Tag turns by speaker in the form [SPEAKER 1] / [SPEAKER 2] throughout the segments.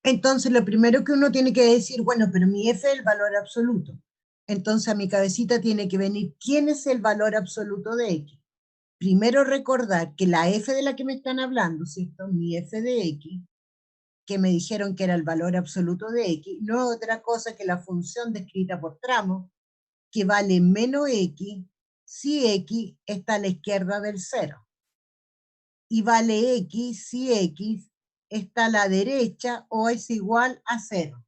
[SPEAKER 1] Entonces lo primero que uno tiene que decir, bueno, pero mi f es el valor absoluto. Entonces a mi cabecita tiene que venir, ¿quién es el valor absoluto de x? Primero recordar que la f de la que me están hablando, ¿cierto? Mi f de x, que me dijeron que era el valor absoluto de x, no es otra cosa que la función descrita por tramo, que vale menos x si x está a la izquierda del 0. Y vale x si x está a la derecha o es igual a 0.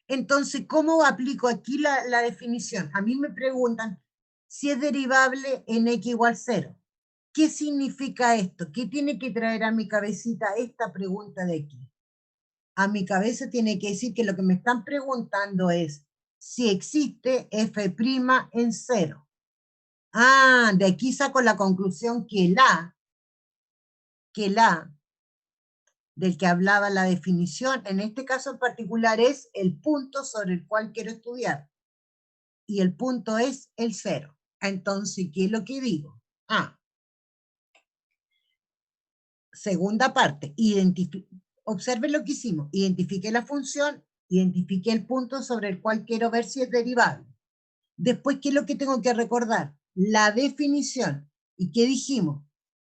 [SPEAKER 1] Entonces, ¿cómo aplico aquí la definición? A mí me preguntan si es derivable en x igual 0. ¿Qué significa esto? ¿Qué tiene que traer a mi cabecita esta pregunta de aquí? A mi cabeza tiene que decir que lo que me están preguntando es si existe f' en 0. Ah, de aquí saco la conclusión que la del que hablaba la definición, en este caso en particular es el punto sobre el cual quiero estudiar. Y el punto es el 0. Entonces, ¿qué es lo que digo? Segunda parte, observen lo que hicimos. Identifiqué la función, identifiqué el punto sobre el cual quiero ver si es derivable. Después, ¿qué es lo que tengo que recordar? La definición. ¿Y qué dijimos?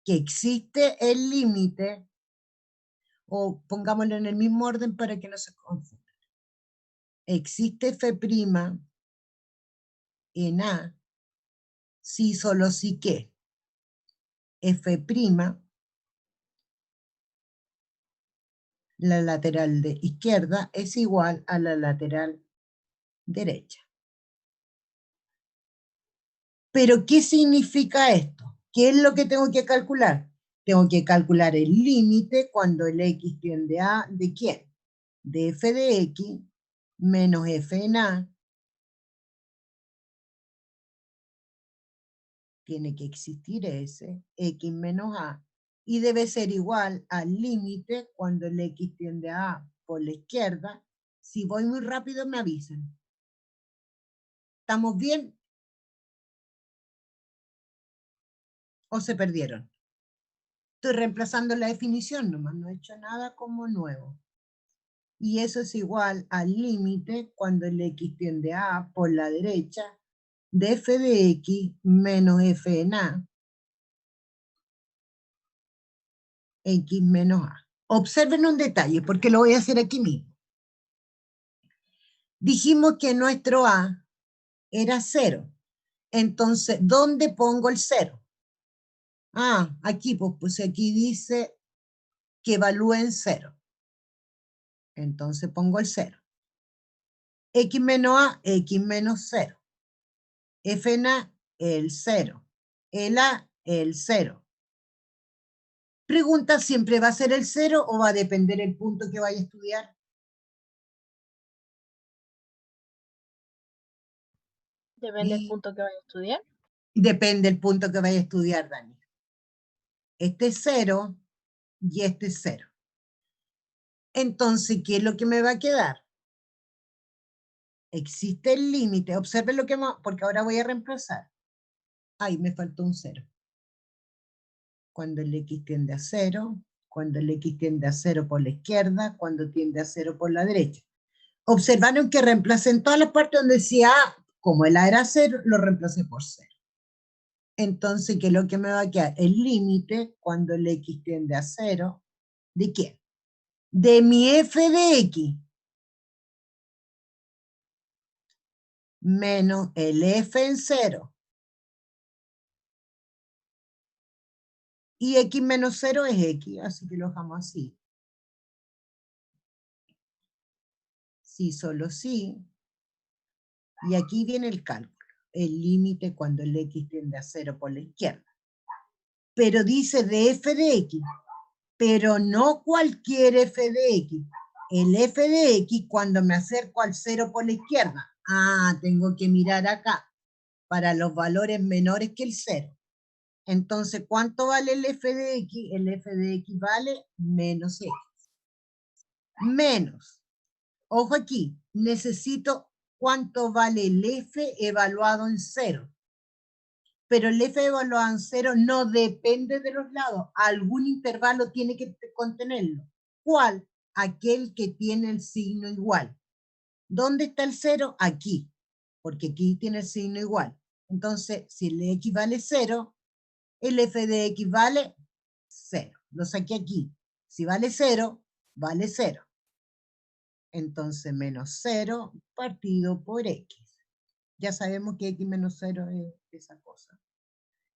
[SPEAKER 1] Que existe el límite, o pongámoslo en el mismo orden para que no se confunda. Existe f' en A, si solo si que f', la lateral de izquierda, es igual a la lateral derecha. Pero, ¿qué significa esto? ¿Qué es lo que tengo que calcular? Tengo que calcular el límite cuando el x tiende a, ¿de quién? De f de x menos f en A. Tiene que existir ese, x menos A, y debe ser igual al límite cuando el x tiende a A por la izquierda. Si voy muy rápido me avisan. ¿Estamos bien? ¿O se perdieron? Estoy reemplazando la definición nomás, no he hecho nada como nuevo. Y eso es igual al límite cuando el x tiende a A por la derecha de f de x menos f en A, x menos A. Observen un detalle, porque lo voy a hacer aquí mismo. Dijimos que nuestro A era 0. Entonces, ¿dónde pongo el 0? Aquí, pues aquí dice que evalúen 0. Entonces pongo el 0. X menos A, x menos 0. F en A, el 0. El A, el 0. Pregunta, ¿siempre va a ser el 0 o va a depender el punto que vaya a estudiar?
[SPEAKER 2] Depende del punto que vaya a estudiar.
[SPEAKER 1] Depende el punto que vaya a estudiar, Dani. Este es 0 y este es 0. Entonces, ¿qué es lo que me va a quedar? Existe el límite. Observen lo que porque ahora voy a reemplazar. Ay, me faltó un 0. Cuando el x tiende a 0, cuando el x tiende a 0 por la izquierda, cuando tiende a 0 por la derecha. Observaron que reemplacé en todas las partes donde decía A, como el A era 0, lo reemplacé por 0. Entonces, ¿qué es lo que me va a quedar? El límite, cuando el x tiende a 0, ¿de quién? De mi f de x menos el f en 0. Y x menos 0 es x, así que lo dejamos así. Sí, solo sí. Y aquí viene el cálculo. El límite cuando el x tiende a 0 por la izquierda. Pero dice de f de x. Pero no cualquier f de x. El f de x cuando me acerco al 0 por la izquierda. Tengo que mirar acá. Para los valores menores que el 0. Entonces, ¿cuánto vale el f de x? El f de x vale menos x. Menos. Ojo aquí, necesito cuánto vale el F evaluado en 0. Pero el F evaluado en 0 no depende de los lados. Algún intervalo tiene que contenerlo. ¿Cuál? Aquel que tiene el signo igual. ¿Dónde está el 0? Aquí, porque aquí tiene el signo igual. Entonces, si el X vale 0, el F de X vale 0. Lo saqué aquí. Si vale 0, vale 0. Entonces, menos 0 partido por X. Ya sabemos que X menos 0 es esa cosa.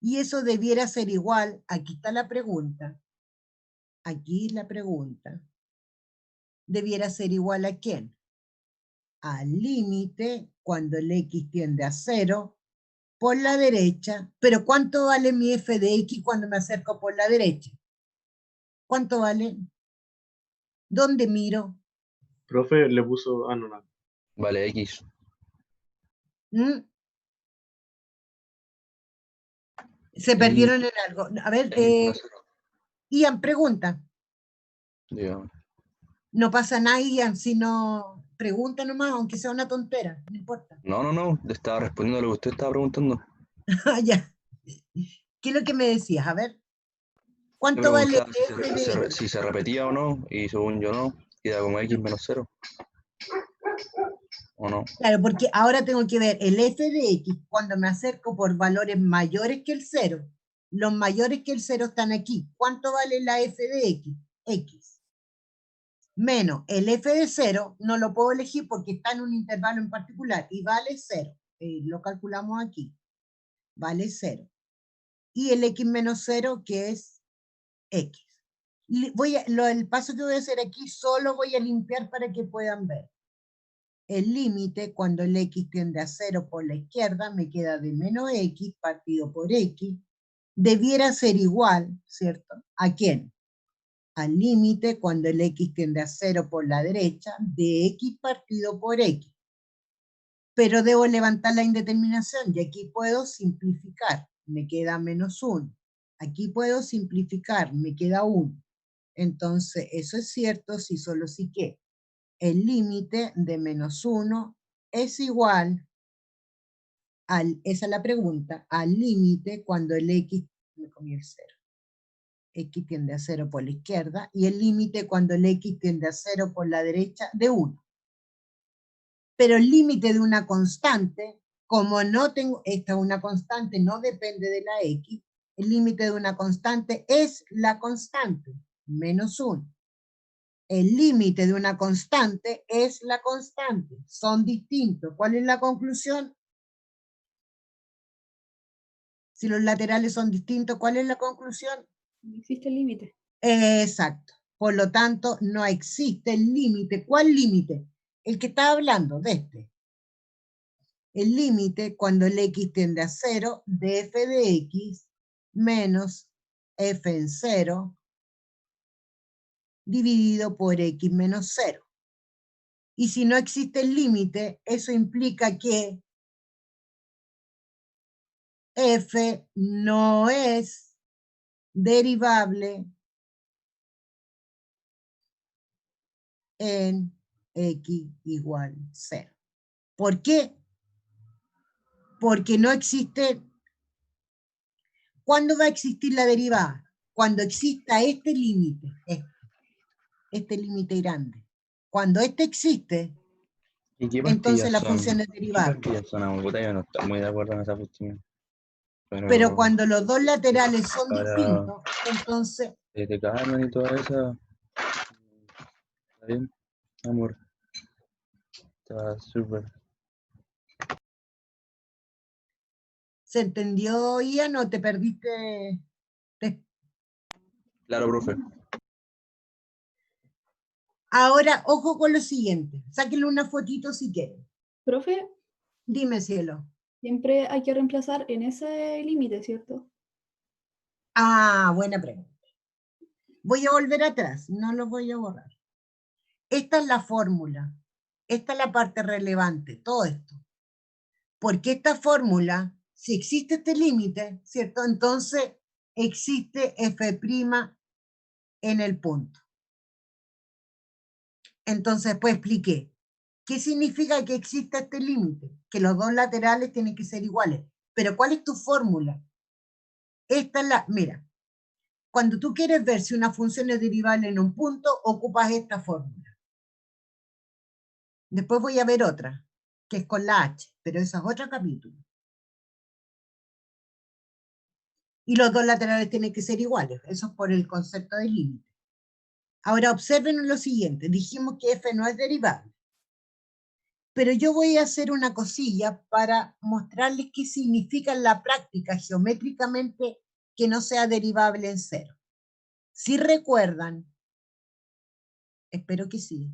[SPEAKER 1] Y eso debiera ser igual, aquí está la pregunta, aquí la pregunta, debiera ser igual ¿a quién? Al límite cuando el X tiende a 0 por la derecha, pero ¿cuánto vale mi F de X cuando me acerco por la derecha? ¿Cuánto vale? ¿Dónde miro?
[SPEAKER 3] Profe, le puso... Ah, no, no.
[SPEAKER 4] Vale, X.
[SPEAKER 1] ¿Mm? Se perdieron en algo. A ver, Ian, pregunta.
[SPEAKER 4] Digamos.
[SPEAKER 1] No pasa nada, Ian, si no pregunta nomás, aunque sea una tontera, no importa.
[SPEAKER 4] No, le estaba respondiendo a lo que usted estaba preguntando.
[SPEAKER 1] Ah, ya. ¿Qué es lo que me decías? A ver.
[SPEAKER 4] Me
[SPEAKER 1] ¿Cuánto vale
[SPEAKER 4] preguntaba
[SPEAKER 1] F de X?
[SPEAKER 4] si se repetía o no, y según yo no, queda como X menos 0. ¿O no?
[SPEAKER 1] Claro, porque ahora tengo que ver el F de X cuando me acerco por valores mayores que el 0. Los mayores que el 0 están aquí. ¿Cuánto vale la F de X? X. Menos el F de 0, no lo puedo elegir porque está en un intervalo en particular y vale 0. Lo calculamos aquí. Vale 0. Y el X menos 0, que es X. El paso que voy a hacer aquí solo voy a limpiar para que puedan ver. El límite, cuando el X tiende a 0 por la izquierda, me queda de menos X partido por X. Debiera ser igual, ¿cierto? ¿A quién? Al límite, cuando el X tiende a 0 por la derecha, de X partido por X. Pero debo levantar la indeterminación y aquí puedo simplificar. Me queda menos 1. Aquí puedo simplificar, me queda 1. Entonces, eso es cierto si solo si que el límite de menos 1 es igual al, esa es la pregunta, al límite cuando el X, me comí el 0. X tiende a 0 por la izquierda y el límite cuando el X tiende a 0 por la derecha de 1. Pero el límite de una constante, como no tengo, esta una constante no depende de la X, el límite de una constante es la constante, menos 1. El límite de una constante es la constante. Son distintos. ¿Cuál es la conclusión? Si los laterales son distintos, ¿cuál es la conclusión?
[SPEAKER 5] No existe límite.
[SPEAKER 1] Exacto. Por lo tanto, no existe el límite. ¿Cuál límite? El que está hablando, de este. El límite cuando el X tiende a 0 de f de X menos f en 0 dividido por X menos 0. Y si no existe el límite, eso implica que f no es derivable en X igual 0. ¿Por qué? Porque no existe. ¿Cuándo va a existir la derivada? Cuando exista este límite, este límite grande. Cuando este existe,
[SPEAKER 4] ¿Y qué
[SPEAKER 1] entonces
[SPEAKER 4] pastillas
[SPEAKER 1] la
[SPEAKER 4] son?
[SPEAKER 1] función es
[SPEAKER 4] ¿Qué
[SPEAKER 1] derivable.
[SPEAKER 4] pastillas son? Puta, yo no estoy muy de acuerdo en esa cuestión.
[SPEAKER 1] Pero cuando los dos laterales son
[SPEAKER 4] Ahora,
[SPEAKER 1] distintos, entonces
[SPEAKER 4] te calman y todo eso. ¿Está bien, amor? Está súper.
[SPEAKER 1] ¿se entendió, Ian, o te perdiste?
[SPEAKER 4] Claro, profe.
[SPEAKER 1] Ahora, ojo con lo siguiente. Sáquenle una fotito si quieren.
[SPEAKER 5] Profe,
[SPEAKER 1] Dime, cielo.
[SPEAKER 5] siempre hay que reemplazar en ese límite, ¿cierto?
[SPEAKER 1] Ah, buena pregunta. Voy a volver atrás, no lo voy a borrar. Esta es la fórmula. Esta es la parte relevante, todo esto. Porque esta fórmula, si existe este límite, ¿cierto? Entonces existe f' en el punto. Entonces, pues expliqué. ¿Qué significa que exista este límite? Que los dos laterales tienen que ser iguales. Pero ¿cuál es tu fórmula? Esta es la, mira, cuando tú quieres ver si una función es derivable en un punto, ocupas esta fórmula. Después voy a ver otra, que es con la h, pero esa es otro capítulo. Y los dos laterales tienen que ser iguales, eso es por el concepto de límite. Ahora observen lo siguiente, dijimos que f no es derivable. Pero yo voy a hacer una cosilla para mostrarles qué significa en la práctica geométricamente que no sea derivable en cero. Si recuerdan, espero que sí.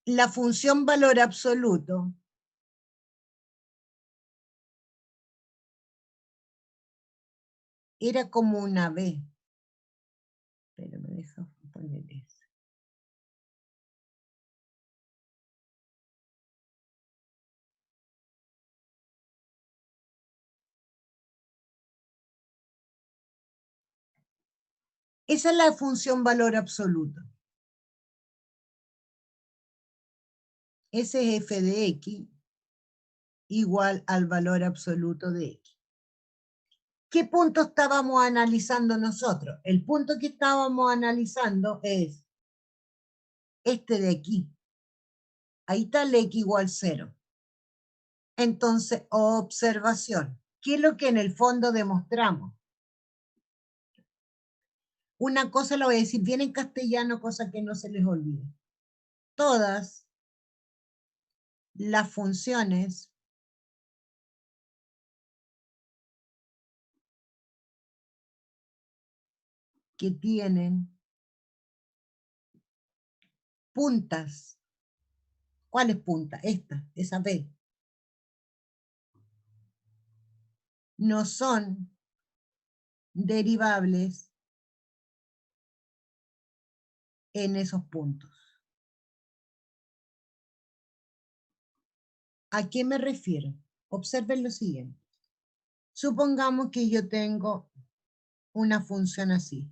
[SPEAKER 1] La función valor absoluto era como una B. Pero me deja poner eso. Esa es la función valor absoluto. Ese es f de x igual al valor absoluto de x. ¿Qué punto estábamos analizando nosotros? El punto que estábamos analizando es este de aquí. Ahí está el x igual 0. Entonces, observación. ¿Qué es lo que en el fondo demostramos? Una cosa la voy a decir bien en castellano, cosa que no se les olvide. Todas las funciones que tienen puntas. ¿Cuáles puntas? Esta, esa B. No son derivables en esos puntos. ¿A qué me refiero? Observen lo siguiente. Supongamos que yo tengo una función así.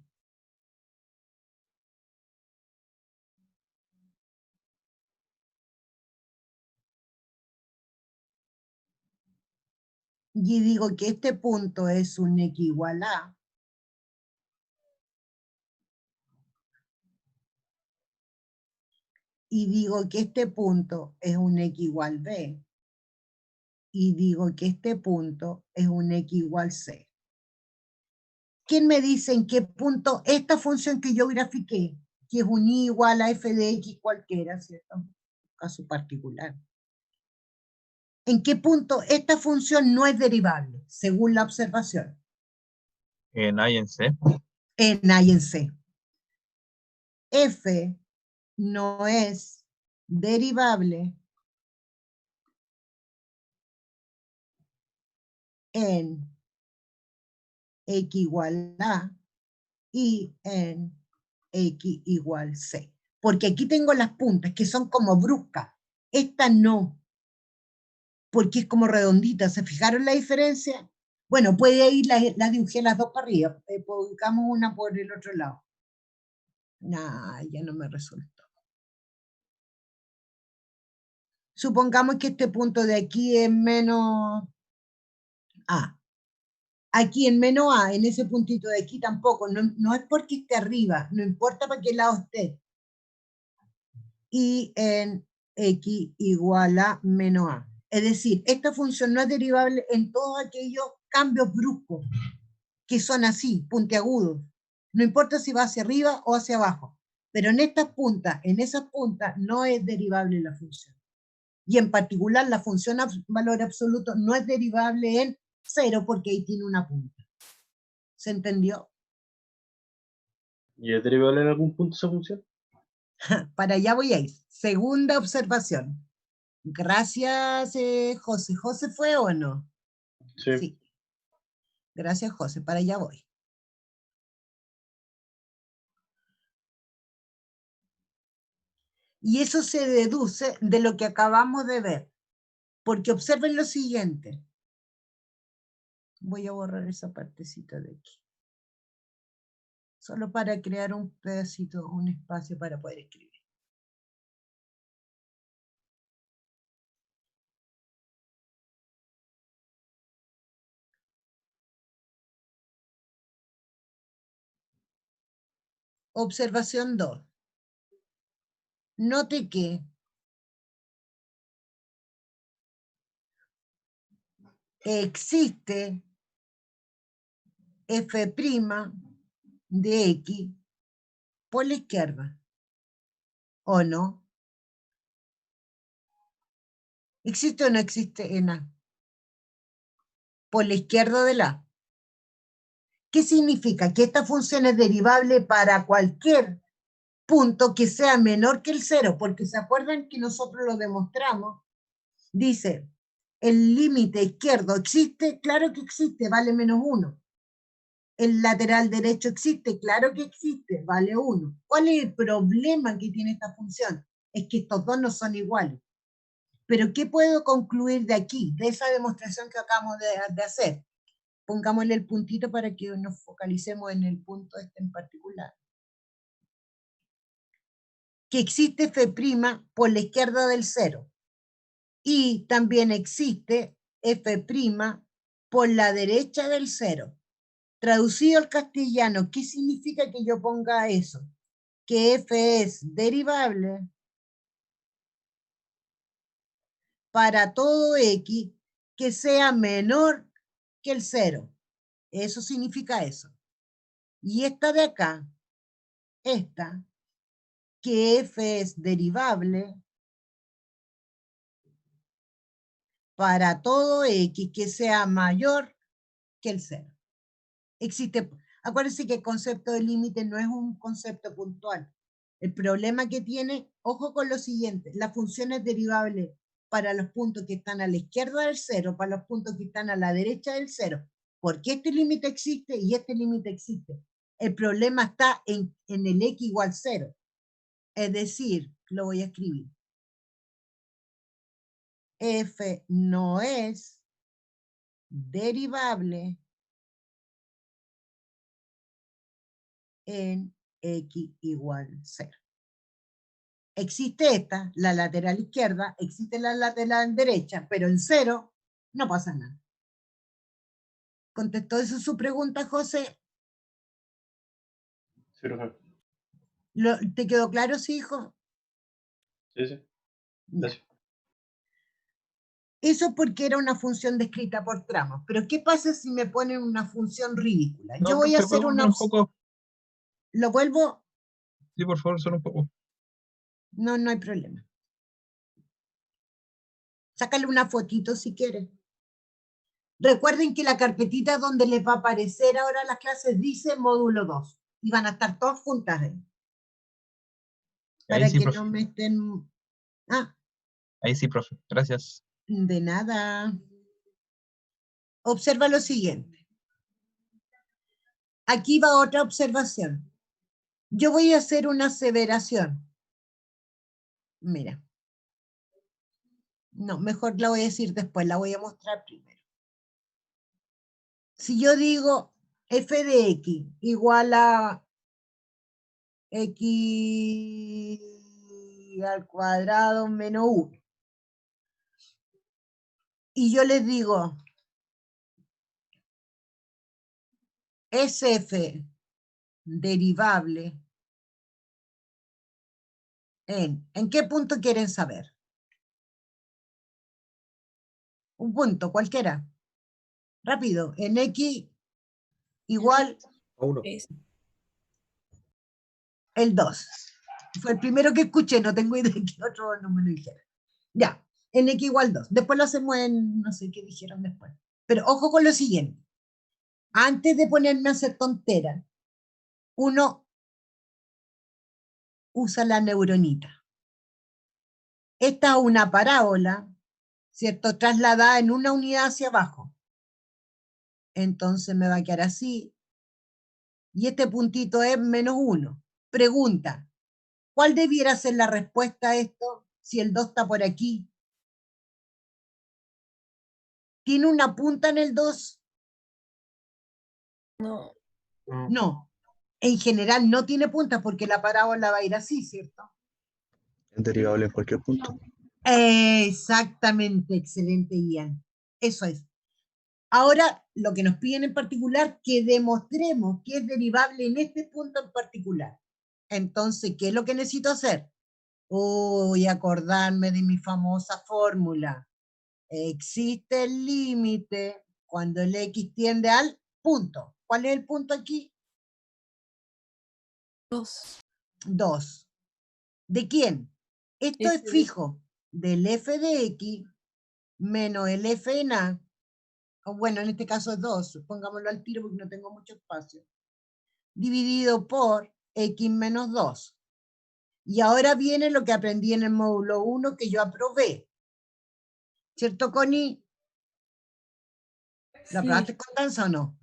[SPEAKER 1] Y digo que este punto es un x igual a. Y digo que este punto es un x igual b. Y digo que este punto es un x igual c. ¿Quién me dice en qué punto esta función que yo grafiqué, que es un y igual a f de x cualquiera, ¿cierto? Caso particular. ¿En qué punto esta función no es derivable, según la observación?
[SPEAKER 6] En A y en C.
[SPEAKER 1] En A y en C. F no es derivable en x igual a y en x igual c. Porque aquí tengo las puntas que son como bruscas. Esta no, porque es como redondita. ¿Se fijaron la diferencia? Bueno, puede ir, las dibujé las dos para arriba. Ubicamos una por el otro lado. Nah, ya no me resultó. Supongamos que este punto de aquí es menos A. Aquí en menos A, en ese puntito de aquí tampoco. No es porque esté arriba, no importa para qué lado esté. Y en x igual a menos a. Es decir, esta función no es derivable en todos aquellos cambios bruscos que son así, puntiagudos. No importa si va hacia arriba o hacia abajo. Pero en estas puntas, en esas puntas, no es derivable la función. Y en particular, la función valor absoluto no es derivable en 0 porque ahí tiene una punta. ¿Se entendió?
[SPEAKER 3] ¿Y es derivable en algún punto esa función?
[SPEAKER 1] Para allá voy a ir. Segunda observación. Gracias, José. ¿José fue o no?
[SPEAKER 3] Sí.
[SPEAKER 1] Sí. Gracias, José. Para allá voy. Y eso se deduce de lo que acabamos de ver. Porque observen lo siguiente. Voy a borrar esa partecita de aquí. Solo para crear un pedacito, un espacio para poder escribir. Observación 2. Note que existe f' de x por la izquierda, ¿o no? ¿Existe o no existe en A? Por la izquierda de la A. ¿Qué significa? Que esta función es derivable para cualquier punto que sea menor que el 0, porque se acuerdan que nosotros lo demostramos. Dice, el límite izquierdo existe, claro que existe, vale -1. El lateral derecho existe, claro que existe, vale 1. ¿Cuál es el problema que tiene esta función? Es que estos dos no son iguales. Pero ¿qué puedo concluir de aquí, de esa demostración que acabamos de hacer? Pongámosle el puntito para que nos focalicemos en el punto este en particular. Que existe f' por la izquierda del 0. Y también existe f' por la derecha del 0. Traducido al castellano, ¿qué significa que yo ponga eso? Que f es derivable para todo x que sea menor que el 0. Eso significa eso. Y esta de acá, esta, que f es derivable para todo x que sea mayor que el 0. Existe, acuérdense que el concepto de límite no es un concepto puntual. El problema que tiene, ojo con lo siguiente, la función es derivable para los puntos que están a la izquierda del 0, para los puntos que están a la derecha del 0, porque este límite existe y este límite existe. El problema está en el x igual 0. Es decir, lo voy a escribir. F no es derivable en x igual 0. Existe esta, la lateral izquierda, existe la lateral derecha, pero en 0 no pasa nada. ¿Contestó eso su pregunta, José?
[SPEAKER 3] Sí, profe.
[SPEAKER 1] ¿Te quedó claro, sí, hijo?
[SPEAKER 3] Sí, sí. Gracias.
[SPEAKER 1] Eso porque era una función descrita por tramos. Pero ¿qué pasa si me ponen una función ridícula?
[SPEAKER 6] No,
[SPEAKER 1] Yo voy a
[SPEAKER 6] profe,
[SPEAKER 1] hacer
[SPEAKER 6] ¿puedo
[SPEAKER 1] una...
[SPEAKER 6] volver un poco?
[SPEAKER 1] ¿Lo vuelvo?
[SPEAKER 6] Sí, por favor, solo un poco.
[SPEAKER 1] No, no hay problema. Sácale una fotito si quieres. Recuerden que la carpetita donde les va a aparecer ahora las clases dice módulo 2. Y van a estar todas juntas ahí. Para
[SPEAKER 6] Ahí sí,
[SPEAKER 1] que
[SPEAKER 6] profe.
[SPEAKER 1] no me estén... Ah,
[SPEAKER 6] Ahí sí, profe. Gracias.
[SPEAKER 1] de nada. Observa lo siguiente. Aquí va otra observación. Yo voy a hacer una aseveración. Mira. No, mejor la voy a decir después, la voy a mostrar primero. Si yo digo f de x igual a x al cuadrado menos 1. Y yo les digo, es f derivable ¿en qué punto quieren saber? Un punto, cualquiera. Rápido, en x igual
[SPEAKER 7] A 1.
[SPEAKER 1] el 2. Fue el primero que escuché, no tengo idea de qué otro no me lo dijeron. Ya, en x igual 2. Después lo hacemos en, no sé qué dijeron después. Pero ojo con lo siguiente. Antes de ponerme a hacer tonteras, uno usa la neuronita. Esta es una parábola, ¿cierto? Trasladada en una unidad hacia abajo. Entonces me va a quedar así. Y este puntito es -1. Pregunta, ¿cuál debiera ser la respuesta a esto si el 2 está por aquí? ¿Tiene una punta en el 2?
[SPEAKER 2] No.
[SPEAKER 3] No.
[SPEAKER 1] No, en general no tiene puntas porque la parábola va a ir así, ¿cierto?
[SPEAKER 4] Es derivable en cualquier punto.
[SPEAKER 1] Exactamente, excelente, Ian. Eso es. Ahora, lo que nos piden en particular, que demostremos que es derivable en este punto en particular. Entonces, ¿qué es lo que necesito hacer? Voy a acordarme de mi famosa fórmula. Existe el límite cuando el x tiende al punto. ¿Cuál es el punto aquí?
[SPEAKER 5] 2.
[SPEAKER 1] 2. ¿De quién? Esto
[SPEAKER 5] F
[SPEAKER 1] es
[SPEAKER 5] de-
[SPEAKER 1] fijo. Del f de x menos el f en a. O bueno, en este caso es 2. Pongámoslo al tiro porque no tengo mucho espacio. Dividido por x menos 2. Y ahora viene lo que aprendí en el módulo 1 que yo aprobé. ¿Cierto, Connie? ¿La aprobaste, Constanza, o no?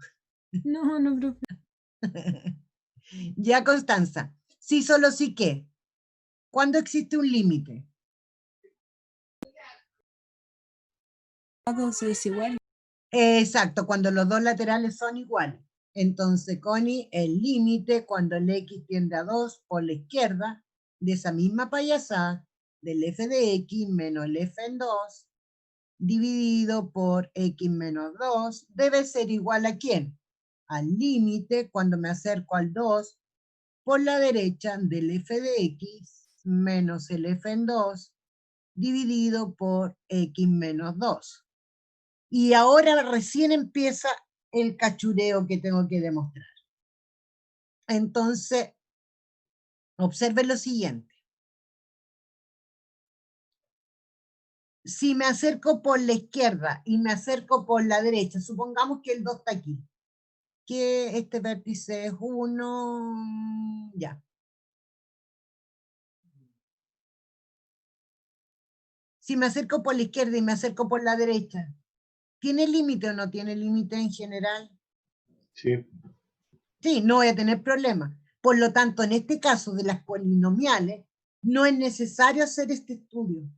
[SPEAKER 5] No, no, profe.
[SPEAKER 1] Ya, Constanza. Sí, solo sí que. ¿Cuándo existe un límite?
[SPEAKER 5] Lados es igual.
[SPEAKER 1] Exacto, cuando los dos laterales son iguales. Entonces, Connie, el límite cuando el x tiende a 2 por la izquierda de esa misma payasada del f de x menos el f en 2 dividido por x menos 2 debe ser igual a ¿quién? Al límite cuando me acerco al 2 por la derecha del f de x menos el f en 2 dividido por x menos 2. Y ahora recién empieza el cachureo que tengo que demostrar. Entonces, observen lo siguiente. Si me acerco por la izquierda y me acerco por la derecha, supongamos que el 2 está aquí, que este vértice es 1, ya. Si me acerco por la izquierda y me acerco por la derecha, ¿tiene límite o no tiene límite en general?
[SPEAKER 3] Sí.
[SPEAKER 1] Sí, no voy a tener problema. Por lo tanto, en este caso de las polinomiales, no es necesario hacer este estudio.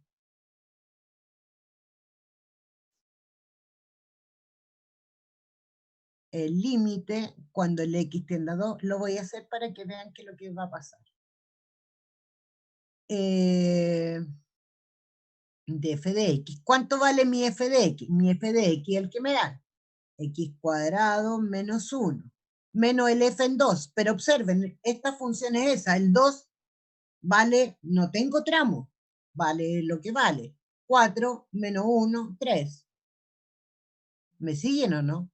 [SPEAKER 1] El límite, cuando el x tiende a 2, lo voy a hacer para que vean qué es lo que va a pasar. De f de x. ¿Cuánto vale mi f de x? Mi f de x es el que me da x cuadrado menos 1, menos el f en 2. Pero observen, esta función es esa, el 2 vale, no tengo tramo, vale lo que vale. 4 menos 1, 3. ¿Me siguen o no?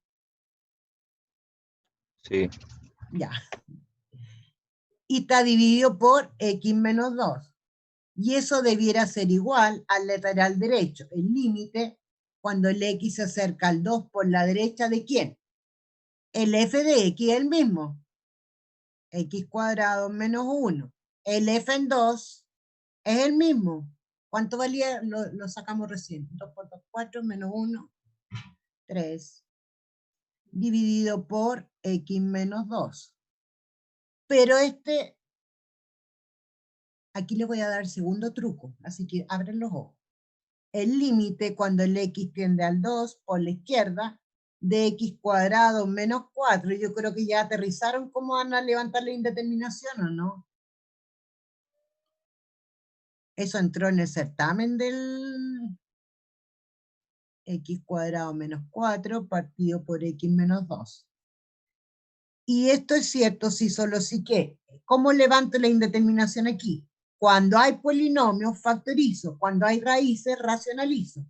[SPEAKER 4] Sí.
[SPEAKER 1] Ya. Y está dividido por x menos 2. Y eso debiera ser igual al lateral derecho, el límite, cuando el x se acerca al 2 por la derecha de ¿quién? El f de x es el mismo. X cuadrado menos 1. El f en 2 es el mismo. ¿Cuánto valía? Lo sacamos recién. 2 por 2, 4, menos 1, 3. Dividido por x menos 2. Pero aquí les voy a dar el segundo truco, así que abren los ojos. El límite cuando el x tiende al 2 por la izquierda de x cuadrado menos 4. Yo creo que ya aterrizaron cómo van a levantar la indeterminación, ¿o no? Eso entró en el certamen del x cuadrado menos 4 partido por x menos 2. Y esto es cierto si solo sí que. ¿Cómo levanto la indeterminación aquí? Cuando hay polinomios, factorizo. Cuando hay raíces, racionalizo.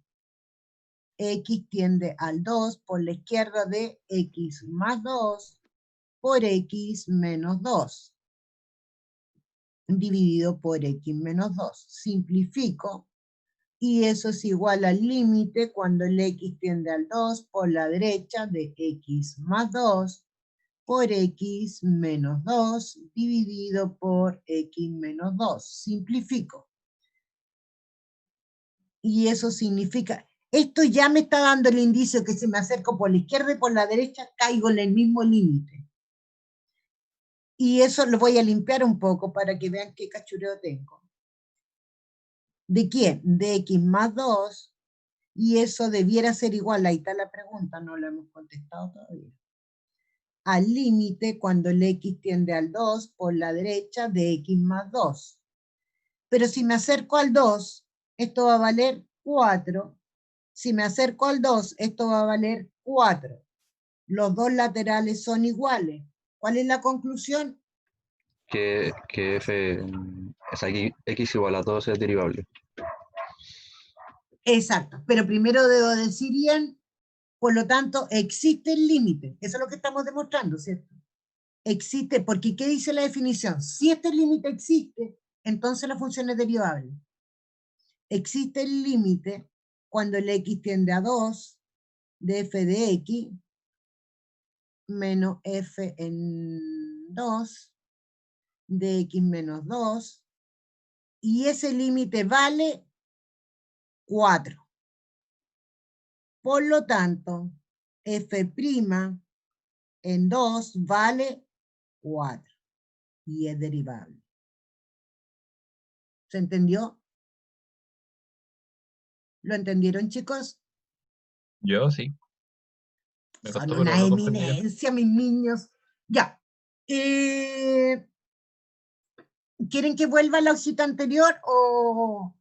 [SPEAKER 1] X tiende al 2 por la izquierda de x más 2 por x menos 2. Dividido por x menos 2. Simplifico. Y eso es igual al límite cuando el x tiende al 2 por la derecha de x más 2 por x menos 2 dividido por x menos 2. Simplifico. Y eso significa, esto ya me está dando el indicio que si me acerco por la izquierda y por la derecha, caigo en el mismo límite. Y eso lo voy a limpiar un poco para que vean qué cachureo tengo. ¿De quién? De x más 2. Y eso debiera ser igual, ahí está la pregunta, no la hemos contestado todavía. al límite cuando el x tiende al 2 por la derecha de x más 2. Pero si me acerco al 2, esto va a valer 4. Si me acerco al 2, esto va a valer 4. Los dos laterales son iguales. ¿Cuál es la conclusión?
[SPEAKER 4] Que f, o sea, x igual a 2 es derivable.
[SPEAKER 1] Exacto, pero primero debo decir bien, por lo tanto, existe el límite. Eso es lo que estamos demostrando, ¿cierto? Existe, porque ¿qué dice la definición? Si este límite existe, entonces la función es derivable. Existe el límite cuando el x tiende a 2 de f de x menos f en 2 de x menos 2, y ese límite vale 4. Por lo tanto, f' en 2 vale 4 y es derivable. ¿Se entendió? ¿Lo entendieron, chicos?
[SPEAKER 6] Yo sí. Me
[SPEAKER 1] Son
[SPEAKER 6] costó, pero
[SPEAKER 1] una
[SPEAKER 6] lo comprendí bien.
[SPEAKER 1] eminencia, mis niños. Ya. ¿Quieren que vuelva a la hojita anterior o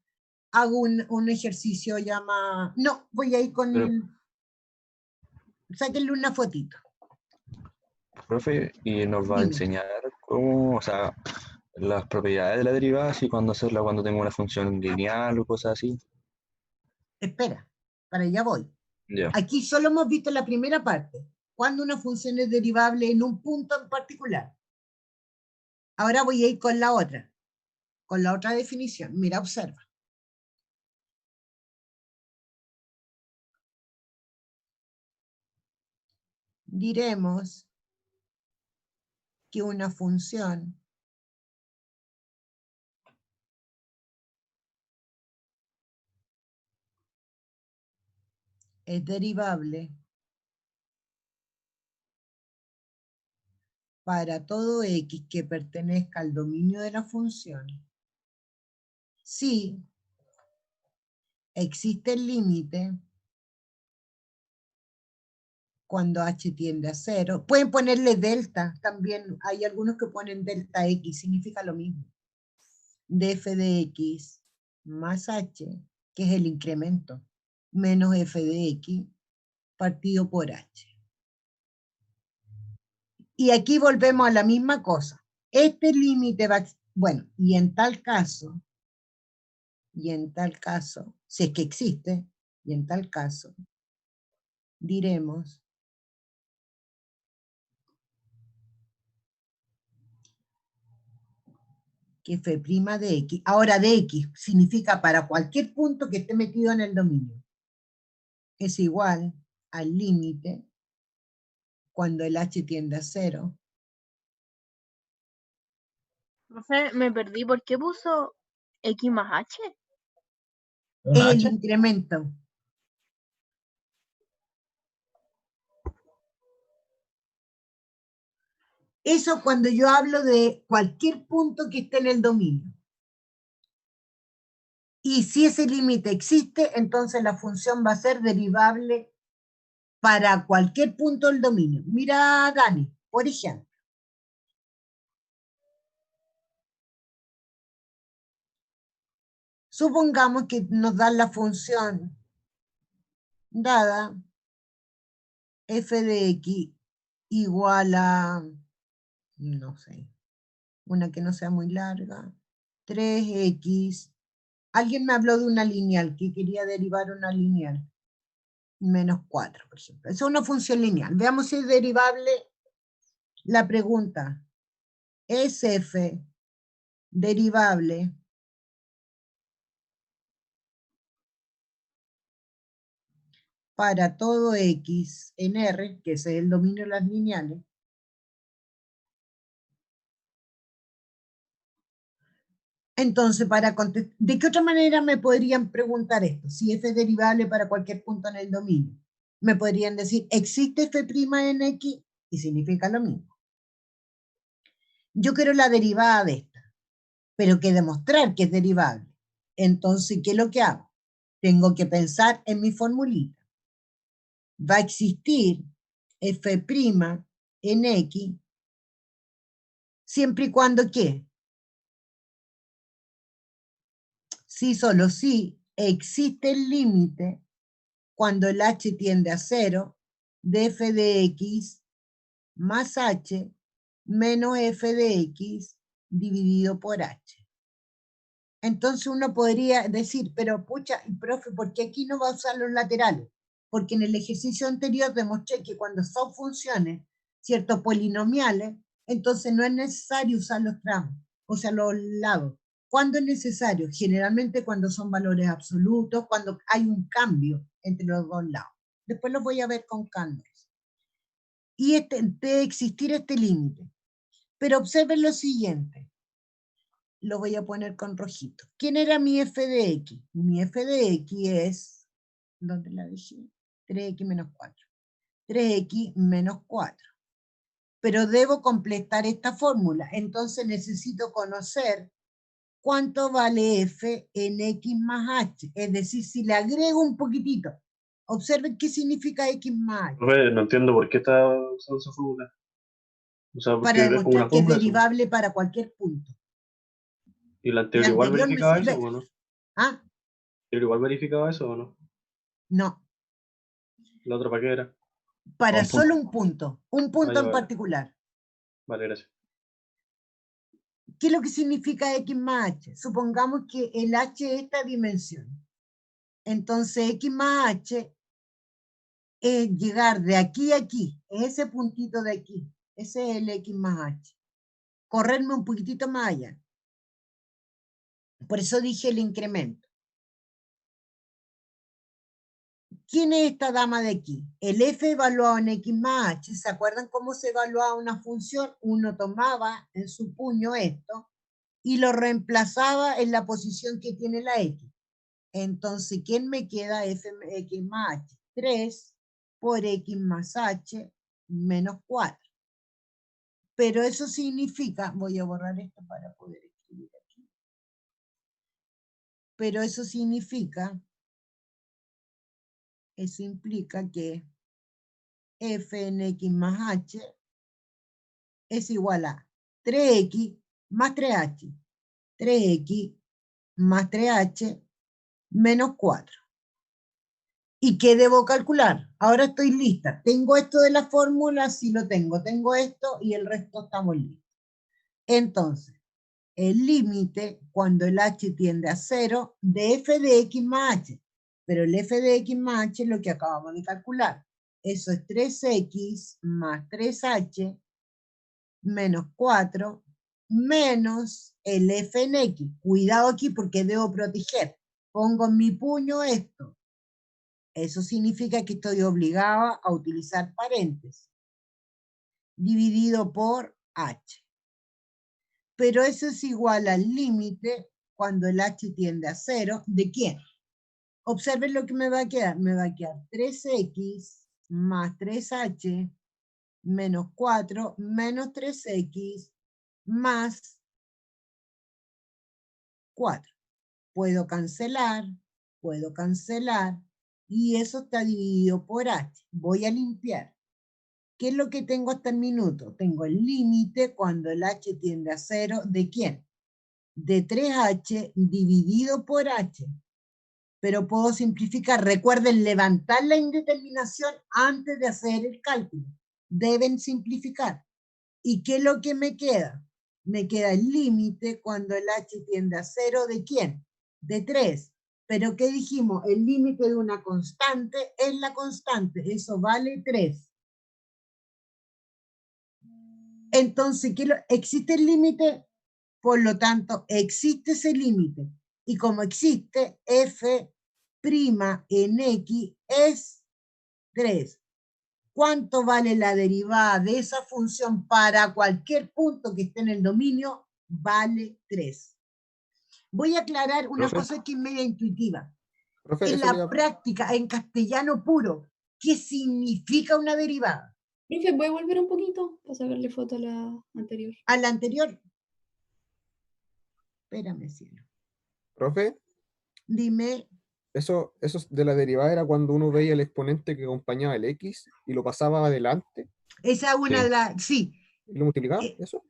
[SPEAKER 1] hago un ejercicio ya más? No, voy a ir con...
[SPEAKER 4] Pero-
[SPEAKER 1] Sáquenle una fotito.
[SPEAKER 4] Profe, y nos va a
[SPEAKER 1] Dime.
[SPEAKER 4] enseñar cómo, o sea, las propiedades de la derivada, así cuando hacerla cuando tengo una función lineal o cosas así.
[SPEAKER 1] Espera, para allá voy.
[SPEAKER 4] Ya.
[SPEAKER 1] Aquí solo hemos visto la primera parte, cuando una función es derivable en un punto en particular. Ahora voy a ir con la otra definición. Mira, observa. Diremos que una función es derivable para todo x que pertenezca al dominio de la función si existe el límite cuando h tiende a 0. Pueden ponerle delta también. Hay algunos que ponen delta x, significa lo mismo. De f de x más h, que es el incremento, menos f de x partido por h. Y aquí volvemos a la misma cosa. Este límite va, bueno, y en tal caso, si es que existe, y en tal caso, diremos que f' de x, ahora de x significa para cualquier punto que esté metido en el dominio, es igual al límite cuando el h tiende a 0.
[SPEAKER 2] Profe, me perdí. ¿Por qué puso X más H?
[SPEAKER 6] ¿Una
[SPEAKER 1] El
[SPEAKER 6] H?
[SPEAKER 1] incremento. Eso cuando yo hablo de cualquier punto que esté en el dominio. Y si ese límite existe, entonces la función va a ser derivable para cualquier punto del dominio. Mira, Dani, por ejemplo. Supongamos que nos dan la función dada f de x igual a, no sé, una que no sea muy larga, 3x. Alguien me habló de una lineal, que quería derivar una lineal. Menos 4, por ejemplo. Esa es una función lineal. Veamos si es derivable la pregunta. ¿Es f derivable para todo x en R, que ese es el dominio de las lineales? Entonces, para contestar, ¿de qué otra manera me podrían preguntar esto? Si f es derivable para cualquier punto en el dominio. Me podrían decir, ¿existe f' en x? Y significa lo mismo. Yo quiero la derivada de esta, pero que demostrar que es derivable. Entonces, ¿qué es lo que hago? Tengo que pensar en mi formulita. Va a existir f' en X, siempre y cuando ¿qué? Si solo si existe el límite cuando el h tiende a 0 de f de x más h menos f de x dividido por h. Entonces uno podría decir, pero pucha, profe, ¿por qué aquí no va a usar los laterales? Porque en el ejercicio anterior demostré que cuando son funciones, ciertos polinomiales, entonces no es necesario usar los tramos, o sea, los lados. ¿Cuándo es necesario? Generalmente cuando son valores absolutos, cuando hay un cambio entre los dos lados. Después los voy a ver con calma. Y de existir este límite. Pero observen lo siguiente. Lo voy a poner con rojito. ¿Quién era mi f de x? Mi f de x es, ¿dónde la dejé? 3x menos 4. 3x menos 4. Pero debo completar esta fórmula. Entonces necesito conocer cuánto vale f en x más h. Es decir, si le agrego un poquitito. Observen qué significa x más h.
[SPEAKER 3] Profe, no entiendo por qué está usando esa fórmula. O sea, porque
[SPEAKER 1] Para
[SPEAKER 3] es como una
[SPEAKER 1] demostrar que es
[SPEAKER 3] fórmula eso.
[SPEAKER 1] derivable para cualquier punto.
[SPEAKER 3] ¿Y la anterior
[SPEAKER 1] La
[SPEAKER 3] igual
[SPEAKER 1] anterior me
[SPEAKER 3] verificaba
[SPEAKER 1] sirve.
[SPEAKER 3] eso o no?
[SPEAKER 1] ¿Ah?
[SPEAKER 3] ¿La anterior igual verificaba eso o no?
[SPEAKER 1] No.
[SPEAKER 3] ¿La otra para qué era?
[SPEAKER 1] Para
[SPEAKER 4] Un punto.
[SPEAKER 1] solo un punto
[SPEAKER 3] Ah, ya,
[SPEAKER 1] en
[SPEAKER 3] vale.
[SPEAKER 1] particular.
[SPEAKER 3] Vale, gracias.
[SPEAKER 1] ¿Qué es lo que significa x más h? Supongamos que el h es esta dimensión. Entonces x más h es llegar de aquí a aquí, es ese puntito de aquí. Ese es el x más h. Correrme un poquitito más allá. Por eso dije el incremento. ¿Quién es esta dama de aquí? El f evaluado en x más h. ¿Se acuerdan cómo se evaluaba una función? Uno tomaba en su puño esto y lo reemplazaba en la posición que tiene la x. Entonces, ¿quién me queda? Fx más h. 3 por x más h menos 4. Pero eso significa, voy a borrar esto para poder escribir aquí. Pero eso implica que f en x más h es igual a 3x más 3h. 3x más 3h menos 4. ¿Y qué debo calcular? Ahora estoy lista. Tengo esto de la fórmula, sí lo tengo. Tengo esto y el resto estamos listos. Entonces, el límite cuando el h tiende a 0 de f de x más h. Pero el f de x más h es lo que acabamos de calcular. Eso es 3x más 3h menos 4 menos el f en x. Cuidado aquí porque debo proteger. Pongo en mi puño esto. Eso significa que estoy obligada a utilizar paréntesis. Dividido por h. Pero eso es igual al límite cuando el h tiende a 0. ¿De quién? Observen lo que me va a quedar. Me va a quedar 3x más 3h menos 4 menos 3x más 4. Puedo cancelar, y eso está dividido por h. Voy a limpiar. ¿Qué es lo que tengo hasta el minuto? Tengo el límite cuando el h tiende a 0. ¿De quién? De 3h dividido por h. Pero puedo simplificar. Recuerden levantar la indeterminación antes de hacer el cálculo. Deben simplificar. ¿Y qué es lo que me queda? Me queda el límite cuando el h tiende a 0. ¿De quién? De 3. Pero ¿qué dijimos? El límite de una constante es la constante. Eso vale 3. Entonces, ¿existe el límite? Por lo tanto, existe ese límite. Y como existe, f' en x es 3. ¿Cuánto vale la derivada de esa función para cualquier punto que esté en el dominio? Vale 3. Voy a aclarar una
[SPEAKER 7] Profe.
[SPEAKER 1] cosa que es media intuitiva.
[SPEAKER 7] Profe,
[SPEAKER 1] En
[SPEAKER 7] eso le
[SPEAKER 1] la
[SPEAKER 7] iba-
[SPEAKER 1] práctica, en castellano puro, ¿qué significa una derivada?
[SPEAKER 5] Profe, ¿voy a volver un poquito para sacarle foto a la anterior?
[SPEAKER 1] A la anterior. Espérame, cielo.
[SPEAKER 7] Profe,
[SPEAKER 1] Dime.
[SPEAKER 7] eso de la derivada era cuando uno veía el exponente que acompañaba el x y lo pasaba adelante.
[SPEAKER 1] Esa es una
[SPEAKER 4] Sí.
[SPEAKER 1] de las, sí,
[SPEAKER 7] ¿Y lo multiplicado?
[SPEAKER 1] Eh,
[SPEAKER 7] ¿Eso?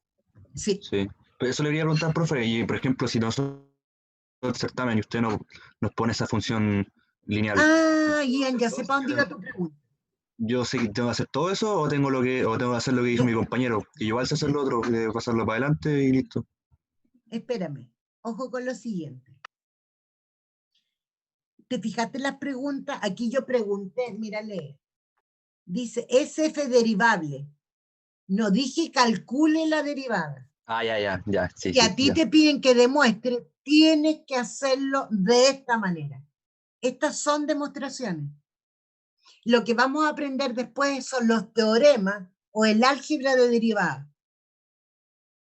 [SPEAKER 1] sí.
[SPEAKER 4] Sí. Pero eso le quería preguntar, profe, y por ejemplo, si nosotros el certamen y usted nos pone esa función lineal,
[SPEAKER 1] Ah, Ian, ya sé para dónde iba tu pregunta.
[SPEAKER 4] ¿yo sé que tengo que hacer todo eso o tengo que hacer lo que dijo mi compañero? Que yo igual sé hacer lo otro, pasarlo para adelante y listo.
[SPEAKER 1] Espérame, ojo con lo siguiente. ¿Te fijaste en las preguntas? Aquí yo pregunté, mírale. Dice, ¿es f derivable? No dije calcule la derivada.
[SPEAKER 4] Ah, ya, sí,
[SPEAKER 1] Si a
[SPEAKER 4] sí,
[SPEAKER 1] ti
[SPEAKER 4] ya.
[SPEAKER 1] te piden que demuestre, tienes que hacerlo de esta manera. Estas son demostraciones. Lo que vamos a aprender después son los teoremas o el álgebra de derivadas.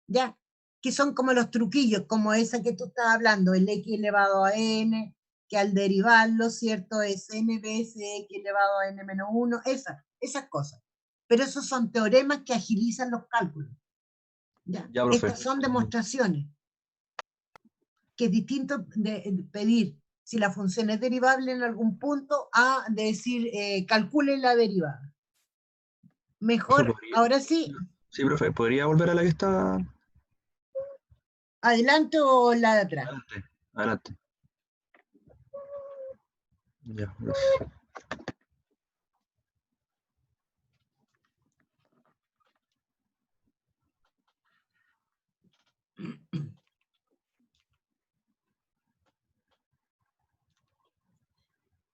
[SPEAKER 1] ¿Ya? Que son como los truquillos, como esa que tú estás hablando, el x elevado a n, que al derivarlo, ¿cierto? Es n veces x elevado a n menos 1, esas cosas. Pero esos son teoremas que agilizan los cálculos. ¿Ya?
[SPEAKER 4] Ya, profe.
[SPEAKER 1] Estas son demostraciones, que es distinto de pedir si la función es derivable en algún punto a decir calcule la derivada.
[SPEAKER 4] Profe,
[SPEAKER 1] Mejor, ahora sí,
[SPEAKER 4] sí, profe, ¿podría volver a la que está
[SPEAKER 1] adelante o la de atrás.
[SPEAKER 4] adelante? Adelante. Ya, gracias.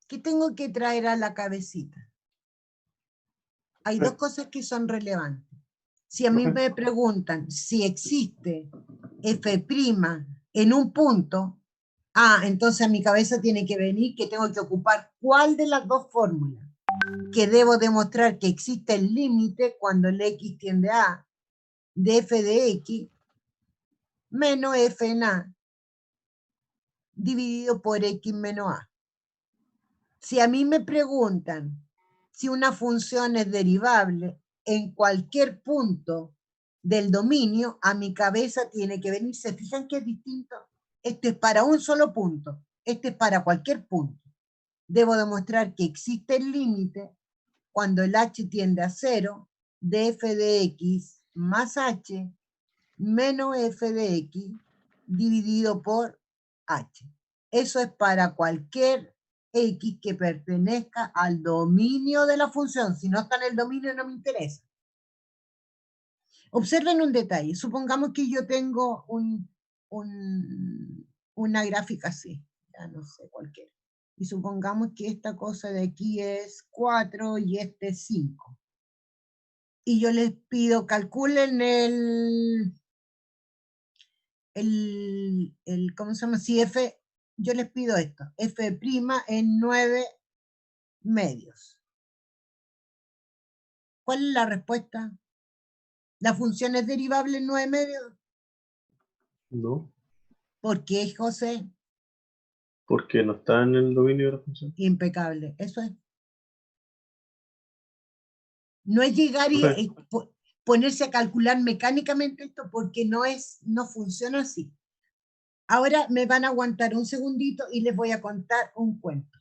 [SPEAKER 1] ¿Qué tengo que traer a la cabecita? Hay dos cosas que son relevantes. Si a mí me preguntan si existe f' en un punto, entonces a mi cabeza tiene que venir que tengo que ocupar cuál de las dos fórmulas. Que debo demostrar que existe el límite cuando el x tiende a A de f de x menos f en A dividido por x menos A. Si a mí me preguntan si una función es derivable en cualquier punto del dominio, a mi cabeza tiene que venir. ¿Se fijan que es distinto? Este es para un solo punto, este es para cualquier punto. Debo demostrar que existe el límite cuando el h tiende a 0 de f de x más h menos f de x dividido por h. Eso es para cualquier x que pertenezca al dominio de la función. Si no está en el dominio, no me interesa. Observen un detalle. Supongamos que yo tengo una gráfica así, ya no sé, cualquiera. Y supongamos que esta cosa de aquí es 4 y este es 5. Y yo les pido, calculen ¿cómo se llama? Si f, yo les pido esto, f' en 9 medios. ¿Cuál es la respuesta? ¿La función es derivable en 9 medios?
[SPEAKER 3] No,
[SPEAKER 1] ¿Por qué, José?
[SPEAKER 3] porque no está en el dominio de la función.
[SPEAKER 1] Impecable, eso es. No es llegar y
[SPEAKER 3] Profe,
[SPEAKER 1] ponerse a calcular mecánicamente esto porque no funciona así. Ahora me van a aguantar un segundito y les voy a contar un cuento.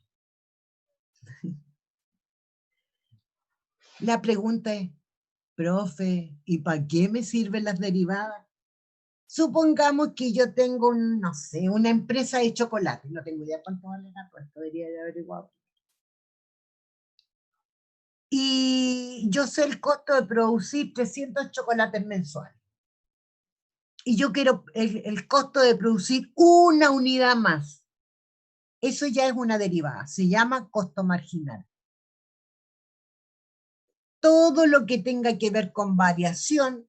[SPEAKER 1] La pregunta es, profe, ¿y para qué me sirven las derivadas? Supongamos que yo tengo, no sé, una empresa de chocolate. No tengo idea cuánto vale la cosa, debería de averiguar. Y yo sé el costo de producir 300 chocolates mensuales. Y yo quiero el costo de producir una unidad más. Eso ya es una derivada, se llama costo marginal. Todo lo que tenga que ver con variación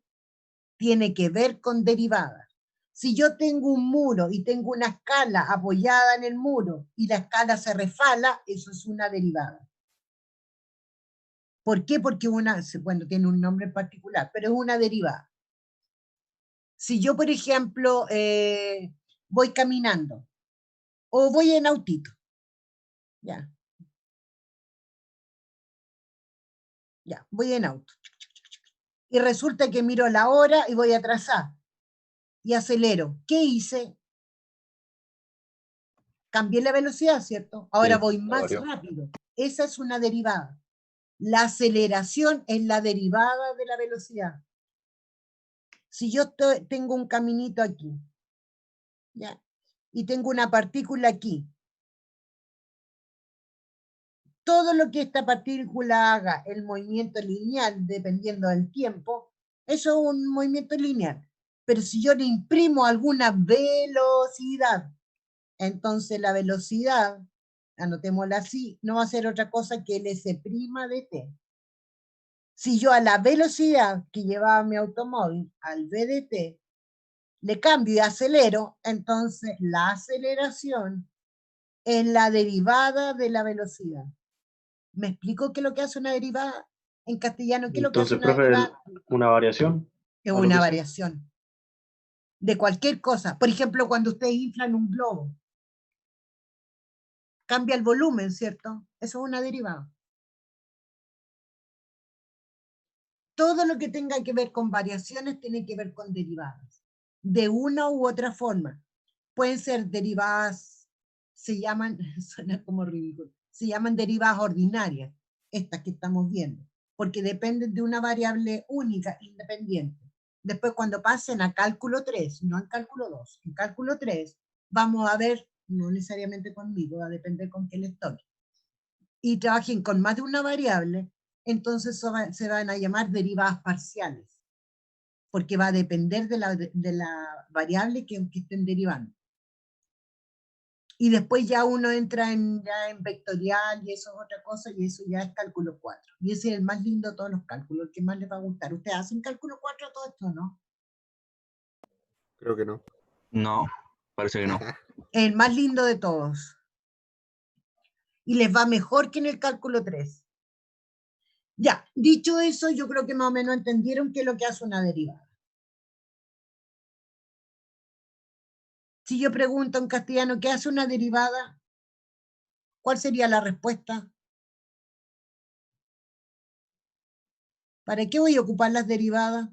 [SPEAKER 1] tiene que ver con derivadas. Si yo tengo un muro y tengo una escala apoyada en el muro y la escala se refala, eso es una derivada. ¿Por qué? Porque bueno, tiene un nombre en particular, pero es una derivada. Si yo, por ejemplo, voy caminando o voy en autito, ya, voy en auto. Y resulta que miro la hora y voy atrasar y acelero. ¿Qué hice? Cambié la velocidad, ¿cierto? Ahora
[SPEAKER 4] Sí,
[SPEAKER 1] voy
[SPEAKER 4] la
[SPEAKER 1] más
[SPEAKER 4] varió.
[SPEAKER 1] rápido. Esa es una derivada. La aceleración es la derivada de la velocidad. Si yo tengo un caminito aquí, ¿ya? Y tengo una partícula aquí, todo lo que esta partícula haga, el movimiento lineal, dependiendo del tiempo, eso es un movimiento lineal. Pero si yo le imprimo alguna velocidad, entonces la velocidad, anotémosla así, no va a ser otra cosa que el S' de t. Si yo a la velocidad que llevaba mi automóvil, al v de t, le cambio y acelero, entonces la aceleración es la derivada de la velocidad. ¿Me explico qué es lo que hace una derivada? En castellano, ¿qué es lo que hace
[SPEAKER 3] Entonces,
[SPEAKER 1] una
[SPEAKER 3] profe,
[SPEAKER 1] derivada?
[SPEAKER 3] una variación.
[SPEAKER 1] Es
[SPEAKER 3] o lo
[SPEAKER 1] una
[SPEAKER 3] que sea.
[SPEAKER 1] variación de cualquier cosa. Por ejemplo, cuando ustedes inflan un globo, cambia el volumen, ¿cierto? Eso es una derivada. Todo lo que tenga que ver con variaciones tiene que ver con derivadas. De una u otra forma. Pueden ser derivadas, se llaman, suena como ridículo, se llaman derivadas ordinarias, estas que estamos viendo, porque dependen de una variable única, independiente. Después cuando pasen a cálculo 3, no en cálculo 2, en cálculo 3, vamos a ver, no necesariamente conmigo, va a depender con qué les toque, y trabajen con más de una variable, entonces se van a llamar derivadas parciales, porque va a depender de la variable que estén derivando. Y después ya uno entra ya en vectorial y eso es otra cosa, y eso ya es cálculo 4. Y ese es el más lindo de todos los cálculos, el que más les va a gustar. ¿Ustedes hacen cálculo 4 todo esto, no?
[SPEAKER 7] Creo que no.
[SPEAKER 4] No, parece que no.
[SPEAKER 1] Es el más lindo de todos. Y les va mejor que en el cálculo 3. Ya, dicho eso, yo creo que más o menos entendieron qué es lo que hace una derivada. Si yo pregunto en castellano, ¿qué hace una derivada? ¿Cuál sería la respuesta? ¿Para qué voy a ocupar las derivadas?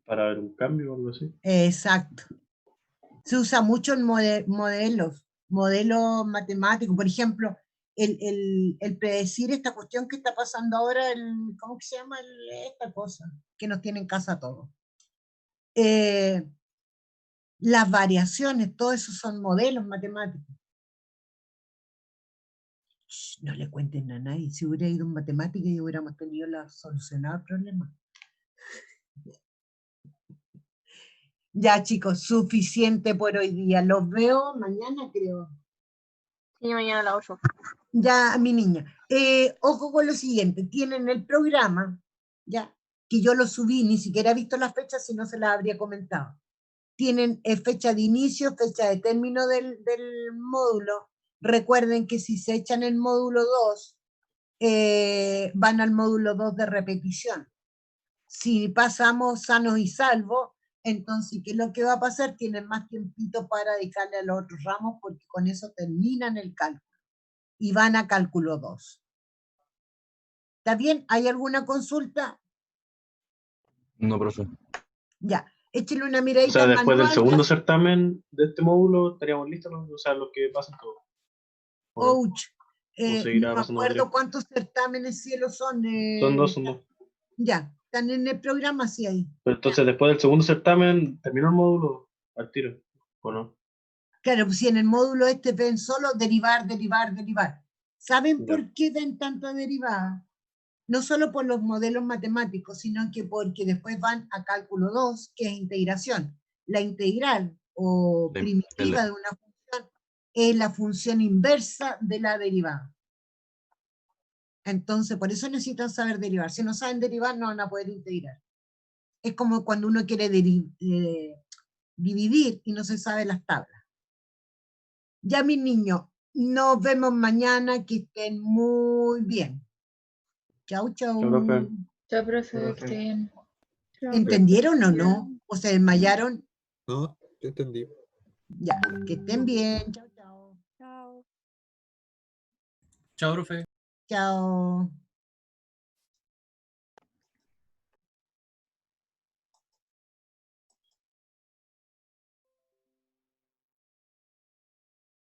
[SPEAKER 3] Para ver un cambio o algo así.
[SPEAKER 1] Exacto. Se usa mucho en modelos matemáticos. Por ejemplo, el predecir esta cuestión que está pasando ahora, ¿cómo que se llama esta cosa? Que nos tiene en casa todos. Las variaciones, todo eso son modelos matemáticos. No le cuenten a nadie. Si hubiera ido en matemática y hubiéramos tenido solucionado el problema. Ya, chicos, suficiente por hoy día. Los veo mañana, creo.
[SPEAKER 2] Sí, mañana a las 8.
[SPEAKER 1] Ya, mi niña. Ojo con lo siguiente. Tienen el programa, ya, que yo lo subí, ni siquiera he visto las fechas, si no se las habría comentado. Tienen fecha de inicio, fecha de término del módulo. Recuerden que si se echan el módulo 2, van al módulo 2 de repetición. Si pasamos sanos y salvos, entonces, ¿qué es lo que va a pasar? Tienen más tiempito para dedicarle a los otros ramos, porque con eso terminan el cálculo y van a cálculo 2. ¿Está bien? ¿Hay alguna consulta?
[SPEAKER 4] No, profe.
[SPEAKER 1] Ya, échenle una
[SPEAKER 3] O
[SPEAKER 1] miradita
[SPEAKER 3] sea,
[SPEAKER 1] al
[SPEAKER 3] después del
[SPEAKER 1] manual.
[SPEAKER 3] segundo certamen de este módulo, estaríamos listos, ¿no? O sea, los que pasan todo. ¿O no?
[SPEAKER 1] Ouch.
[SPEAKER 3] ¿O seguirá
[SPEAKER 1] No me
[SPEAKER 3] pasando
[SPEAKER 1] acuerdo
[SPEAKER 3] material?
[SPEAKER 1] cuántos certámenes cielo son.
[SPEAKER 3] Son dos, son dos.
[SPEAKER 1] Ya, están en el programa, sí, ahí.
[SPEAKER 3] Pero entonces, después del segundo certamen, ¿terminó el módulo al tiro? ¿O no?
[SPEAKER 1] Claro, pues si en el módulo este ven solo derivar, derivar, derivar. ¿Saben
[SPEAKER 3] Ya.
[SPEAKER 1] por qué ven tanta derivada? No solo por los modelos matemáticos, sino que porque después van a cálculo 2, que es integración. La integral o primitiva de una función es la función inversa de la derivada. Entonces, por eso necesitan saber derivar. Si no saben derivar, no van a poder integrar. Es como cuando uno quiere dividir y no se sabe las tablas. Ya, mis niños, nos vemos mañana, que estén muy bien. Chau, chau.
[SPEAKER 3] Chao, profe.
[SPEAKER 5] Chao, profe, que esté bien.
[SPEAKER 1] ¿Entendieron o no? ¿O se desmayaron?
[SPEAKER 7] No, yo entendí.
[SPEAKER 1] Ya, que estén bien. Chao, chao.
[SPEAKER 2] Chao.
[SPEAKER 8] Chao, profe.
[SPEAKER 1] Chao.